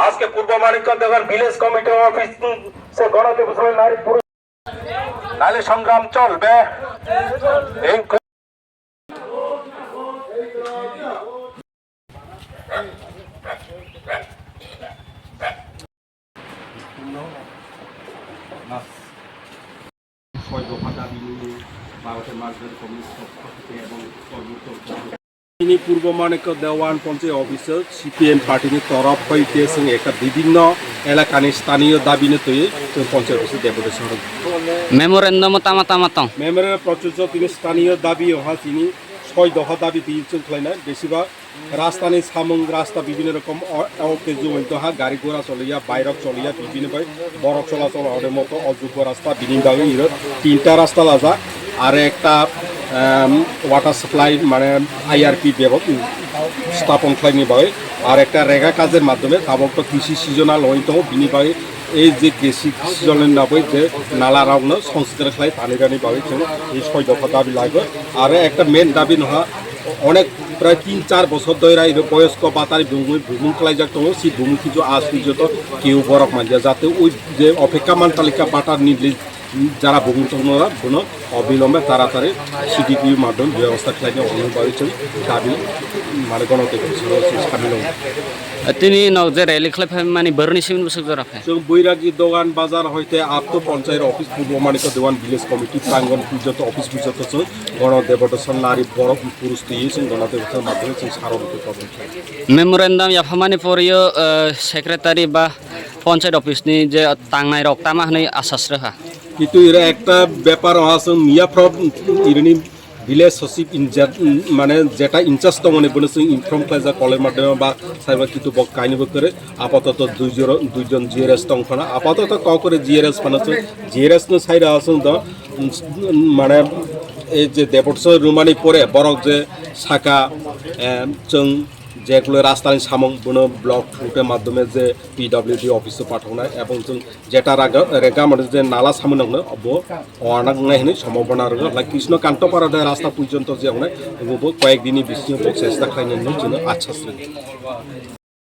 আজকে পূর্ব Manikganj village committee office সে গণদিবসের নারী পুরুষ নারী সংগ্রাম চলবে। পূর্ব মানিকগঞ্জ দেওয়ান পঞ্চায়েত অফিসত সিপিএম পার্টির তরফ হইতে একটা বিভিন্ন এলাকার স্থানীয় দাবি নিয়ে পঞ্চায়েত অফিসে ডেপুটেশন মেমোরেন্ডাম মেমোরেন্ডাম প্রচুর তিনি স্থানীয় দাবি হওয়া তিনি 6 দফা দাবি দিয়েছেন খাইনা বেশিরভাগ রাস্তানি সামং রাস্তা বিভিন্ন রকম অকেজুইত হা গাড়ি ঘোড়া চলিয়া বাইরক চলিয়া বিভিন্ন বরফ চলাচল হওয়ার মতো অযোগ্য রাস্তা বিনিভাগে তিনটা রাস্তা লাজা আর একটা ওয়াটার সাপ্লাই মানে আইআরপি স্থাপন খাইনি বাই আর একটা রেগা কাজের মাধ্যমে তাবক কৃষি সিজনাল হইতো বিনিভাগে এই যে কৃষি সিজনের নাবই যে নালা রাউনো সংস্কার খাই পানি রানি বাই এই 6 দফা দাবি লাগবে আর একটা মেন দাবি নহা অনেক প্রায় 3-4 বছর ধরে বয়স্ক বাতারি ভূমি খাইজাক দো সি ভূমি কিছু আজ পর্যন্ত কেউ বরফ মানজিয়া যাতে ওই যে অপেক্ষামান তালিকা বাটার নিলে যারা ভূমিতরা কোনো অবিলম্বে তাড়াতাড়ি সিডিপির মাধ্যমে ব্যবস্থা খাইনি অনুবাদিত দাবি মানে গণতন্ত্র সামিল তিনি যে রেলি খাই মানে বরনি সিমিন বসে জরাফে বৈরাগী দোকান বাজার হইতে আত্ম পঞ্চায়েত অফিস পূর্ব মানিকগঞ্জ দেওয়ান ভিলেজ কমিটি প্রাঙ্গন পর্যন্ত অফিস পর্যন্ত গণদেবতার নারী বড় পুরুষ দিয়ে গণদেবতার মাধ্যমে সারণিত পাবেন মেমোরেন্ডাম ইয়াফামানি পরিও সেক্রেটারি বা পঞ্চায়েত অফিসনি যে টাংনাই রক্তামা হনে আশ্বাস রাখা কিন্তু এরা একটা ব্যাপার আছে মিয়া ফ্রম ইরানি ভিলেজ সচিব মানে যেটা ইনচার্জ তো মনে বলেছে ইনফর্ম ক্লাইজা কলের মাধ্যমে বা সাইবার কিন্তু কাহিনী করে আপাতত দুইজন জিআরএস টংফানা আপাতত ক করে জিআরএস ফানাচ্ছে জিআরএস নো সাইড আছে তো মানে এই যে দেবর্ষ রুমানি পরে বরক যে শাখা চং যেগুলো রাস্তার সামং বুনো ব্লক রুটের মাধ্যমে যে পিডব্লিউডি অফিসে পাঠানো এবং যেটা রেগা মানে যে নালা সামনে অনাংনাই সম্ভাবনা রয়েছে কৃষ্ণকান্তপাড়া রাস্তা পর্যন্ত যে কয়েকদিনই বেশি চেষ্টা খাইনি আচ্ছা